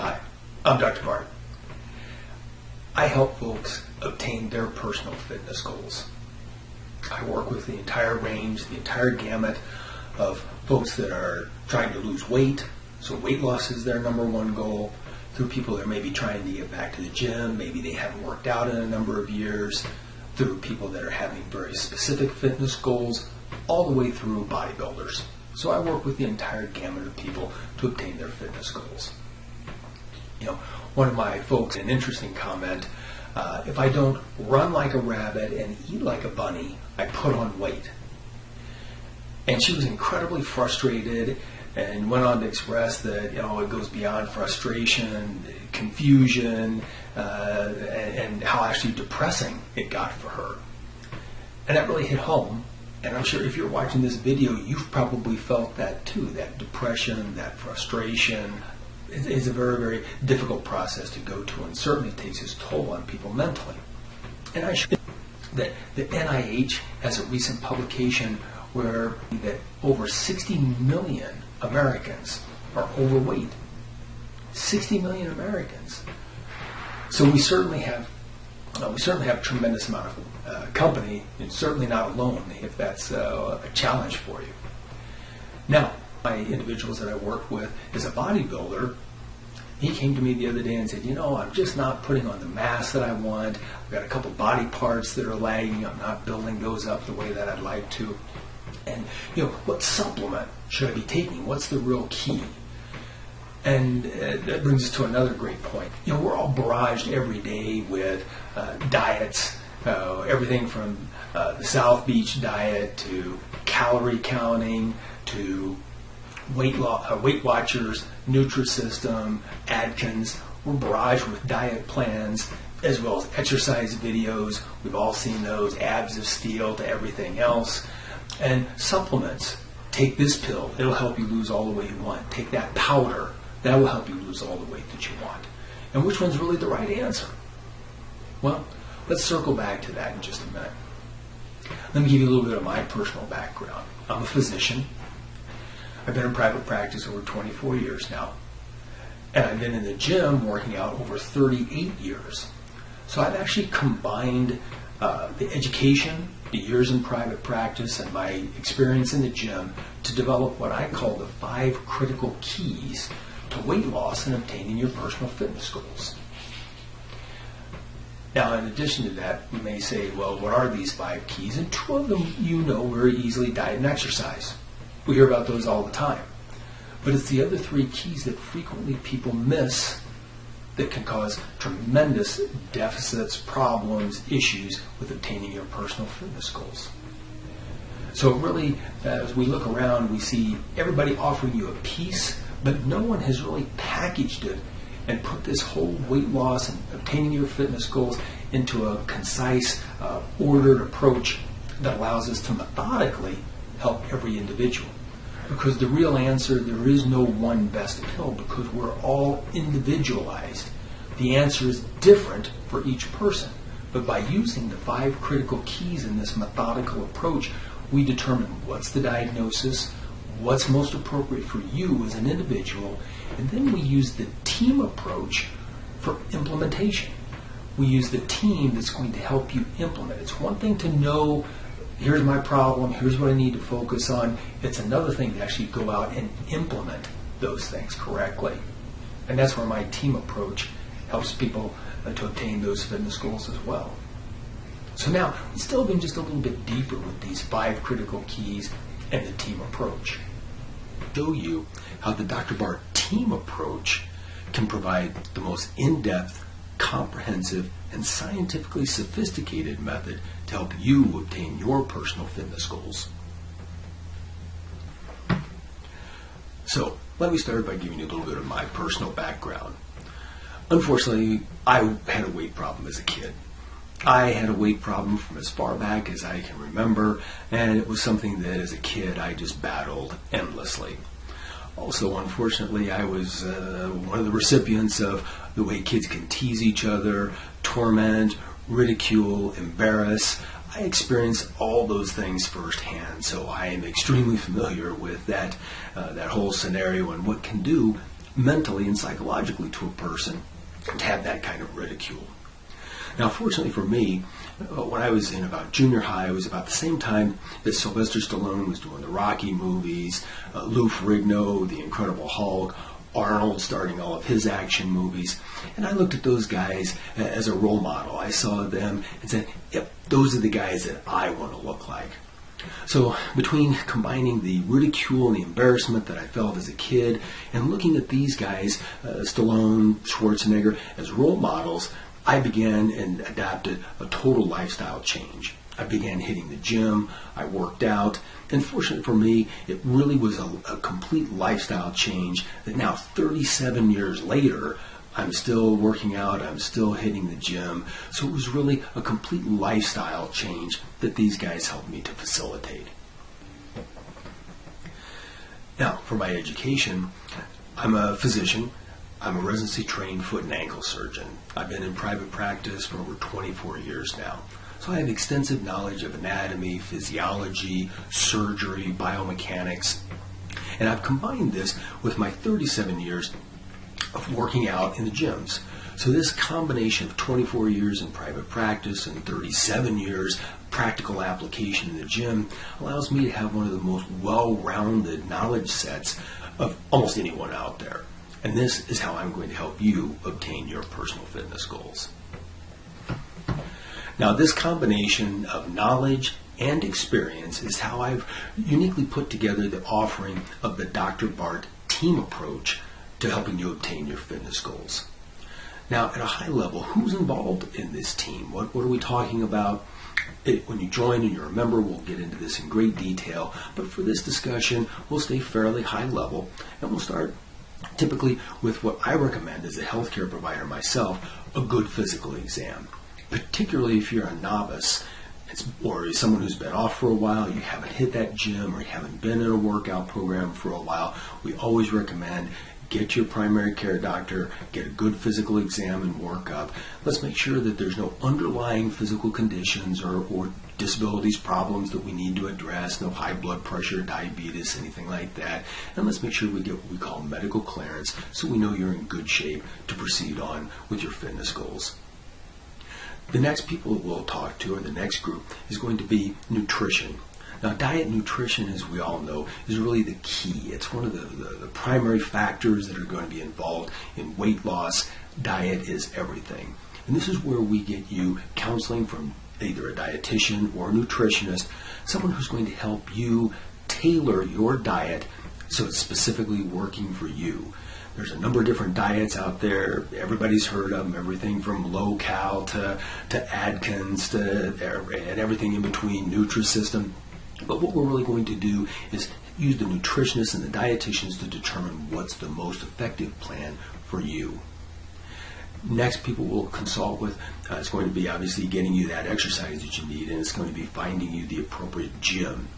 Hi, I'm Dr. Bart. I help folks obtain their personal fitness goals. I work with the entire range, the entire gamut of folks that are trying to lose weight, so weight loss is their number one goal, through people that may be trying to get back to the gym, maybe they haven't worked out in a number of years, through people that are having very specific fitness goals, all the way through bodybuilders. So I work with the entire gamut of people to obtain their fitness goals. You know, one of my folks, an interesting comment, if I don't run like a rabbit and eat like a bunny, I put on weight. And she was incredibly frustrated and went on to express that, it goes beyond frustration, confusion, and how actually depressing it got for her. And that really hit home. And I'm sure if you're watching this video, you've probably felt that too, that depression, that frustration. It's a very, very difficult process to go to, and certainly takes its toll on people mentally. And I should that the NIH has a recent publication where that over 60 million Americans are overweight. 60 million Americans. So we certainly have a tremendous amount of company, and certainly not alone if that's a challenge for you. Now, my individuals that I work with is a bodybuilder. He came to me the other day and said, I'm just not putting on the mass that I want. I've got a couple body parts that are lagging. I'm not building those up the way that I'd like to. And, what supplement should I be taking? What's the real key? And that brings us to another great point. We're all barraged every day with diets, everything from the South Beach diet to calorie counting to Weight Watchers, Nutrisystem, Atkins. We're barraged with diet plans as well as exercise videos. We've all seen those, abs of steel to everything else. And supplements. Take this pill. It'll help you lose all the weight you want. Take that powder. That will help you lose all the weight that you want. And which one's really the right answer? Well, let's circle back to that in just a minute. Let me give you a little bit of my personal background. I'm a physician. I've been in private practice over 24 years now. And I've been in the gym working out over 38 years. So I've actually combined the education, the years in private practice, and my experience in the gym to develop what I call the 5 critical keys to weight loss and obtaining your personal fitness goals. Now, in addition to that, you may say, well, what are these 5 keys? And 2 of them very easily, diet and exercise. We hear about those all the time. But it's the other 3 keys that frequently people miss that can cause tremendous deficits, problems, issues with obtaining your personal fitness goals. So really, as we look around, we see everybody offering you a piece, but no one has really packaged it and put this whole weight loss and obtaining your fitness goals into a concise, ordered approach that allows us to methodically help every individual. Because the real answer, there is no one best pill, because we're all individualized. The answer is different for each person. But by using the 5 critical keys in this methodical approach, we determine what's the diagnosis, what's most appropriate for you as an individual, and then we use the team approach for implementation. We use the team that's going to help you implement. It's one thing to know, here's my problem, here's what I need to focus on. It's another thing to actually go out and implement those things correctly. And that's where my team approach helps people to obtain those fitness goals as well. So now, let's delve in just a little bit deeper with these 5 critical keys and the team approach. Show you how the Dr. Bart team approach can provide the most in-depth, comprehensive, and scientifically sophisticated method to help you obtain your personal fitness goals. So, let me start by giving you a little bit of my personal background. Unfortunately, I had a weight problem as a kid. I had a weight problem from as far back as I can remember, and it was something that as a kid I just battled endlessly. Also, unfortunately, I was one of the recipients of the way kids can tease each other, torment, ridicule, embarrass. I experienced all those things firsthand, so I am extremely familiar with that whole scenario and what can do mentally and psychologically to a person to have that kind of ridicule. Now, fortunately for me, when I was in about junior high, it was about the same time that Sylvester Stallone was doing the Rocky movies, Lou Ferrigno, The Incredible Hulk, Arnold starting all of his action movies. And I looked at those guys as a role model. I saw them and said, yep, those are the guys that I want to look like. So between combining the ridicule and the embarrassment that I felt as a kid and looking at these guys, Stallone, Schwarzenegger, as role models, I began and adopted a total lifestyle change. I began hitting the gym, I worked out, and fortunately for me, it really was a complete lifestyle change that now 37 years later, I'm still working out, I'm still hitting the gym. So it was really a complete lifestyle change that these guys helped me to facilitate. Now, for my education, I'm a physician. I'm a residency trained foot and ankle surgeon. I've been in private practice for over 24 years now. So I have extensive knowledge of anatomy, physiology, surgery, biomechanics, and I've combined this with my 37 years of working out in the gyms. So this combination of 24 years in private practice and 37 years practical application in the gym allows me to have one of the most well-rounded knowledge sets of almost anyone out there. And this is how I'm going to help you obtain your personal fitness goals. Now, this combination of knowledge and experience is how I've uniquely put together the offering of the Dr. Bart team approach to helping you obtain your fitness goals. Now, at a high level, who's involved in this team? What are we talking about? When you join and you're a member, we'll get into this in great detail. But for this discussion, we'll stay fairly high level, and we'll start typically with what I recommend as a healthcare provider myself, a good physical exam. Particularly if you're a novice or someone who's been off for a while, you haven't hit that gym or you haven't been in a workout program for a while, we always recommend get your primary care doctor, get a good physical exam and workup. Let's make sure that there's no underlying physical conditions or disabilities, problems that we need to address, no high blood pressure, diabetes, anything like that. And let's make sure we get what we call medical clearance so we know you're in good shape to proceed on with your fitness goals. The next people that we'll talk to, or the next group, is going to be nutrition. Now, diet and nutrition, as we all know, is really the key. It's one of the primary factors that are going to be involved in weight loss. Diet is everything. And this is where we get you counseling from either a dietitian or a nutritionist, someone who's going to help you tailor your diet so it's specifically working for you. There's a number of different diets out there. Everybody's heard of them, everything from low-cal to Atkins and everything in between, Nutrisystem. But what we're really going to do is use the nutritionists and the dietitians to determine what's the most effective plan for you. Next, people will consult with, it's going to be obviously getting you that exercise that you need, and it's going to be finding you the appropriate gym.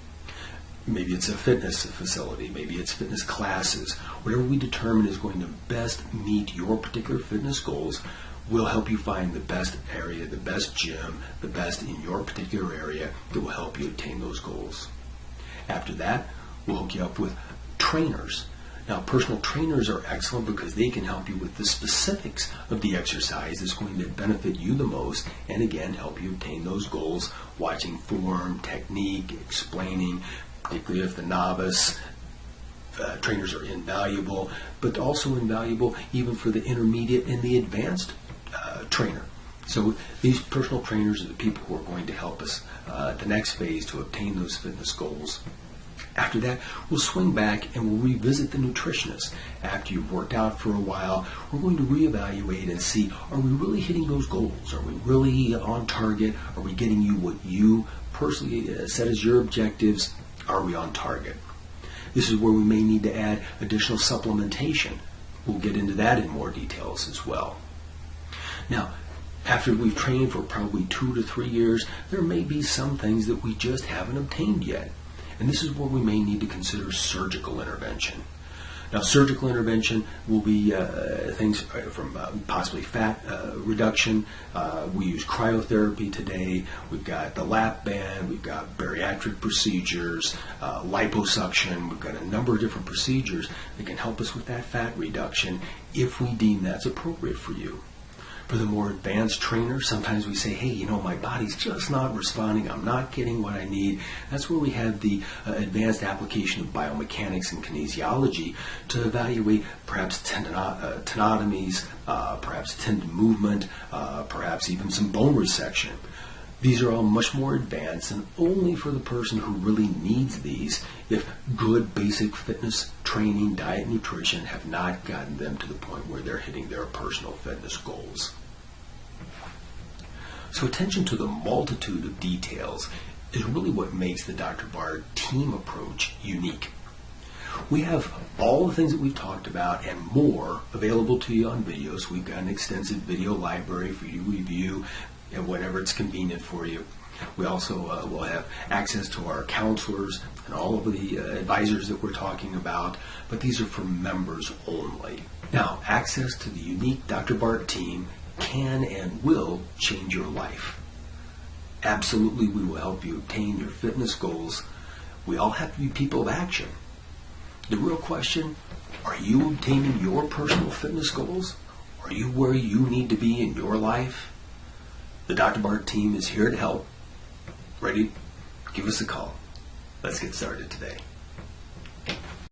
Maybe it's a fitness facility, maybe it's fitness classes. Whatever we determine is going to best meet your particular fitness goals, we'll help you find the best area, the best gym, the best in your particular area that will help you attain those goals. After that, we'll hook you up with trainers. Now, personal trainers are excellent because they can help you with the specifics of the exercise that's going to benefit you the most, and again, help you obtain those goals, watching form, technique, explaining, particularly if the novice. Trainers are invaluable, but also invaluable even for the intermediate and the advanced trainer. So these personal trainers are the people who are going to help us at the next phase to obtain those fitness goals. After that, we'll swing back and we'll revisit the nutritionist. After you've worked out for a while, we're going to reevaluate and see, are we really hitting those goals? Are we really on target? Are we getting you what you personally set as your objectives? Are we on target? This is where we may need to add additional supplementation. We'll get into that in more details as well. Now, after we've trained for probably 2 to 3 years, there may be some things that we just haven't obtained yet. And this is where we may need to consider surgical intervention. Now, surgical intervention will be things from possibly fat reduction. We use cryotherapy today. We've got the lap band. We've got bariatric procedures, liposuction. We've got a number of different procedures that can help us with that fat reduction if we deem that's appropriate for you. For the more advanced trainers, sometimes we say, hey, you know, my body's just not responding. I'm not getting what I need. That's where we have the advanced application of biomechanics and kinesiology to evaluate perhaps tenotomies, perhaps tendon movement, perhaps even some bone resection. These are all much more advanced and only for the person who really needs these if good basic fitness training, diet, nutrition have not gotten them to the point where they're hitting their personal fitness goals. So attention to the multitude of details is really what makes the Dr. Bart team approach unique. We have all the things that we've talked about and more available to you on video. So we've got an extensive video library for you to review and whenever it's convenient for you. We also will have access to our counselors and all of the advisors that we're talking about, but these are for members only. Now, access to the unique Dr. Bart team can and will change your life. Absolutely, we will help you obtain your fitness goals. We all have to be people of action. The real question, are you obtaining your personal fitness goals? Are you where you need to be in your life? The Dr. Bart team is here to help. Ready? Give us a call. Let's get started today.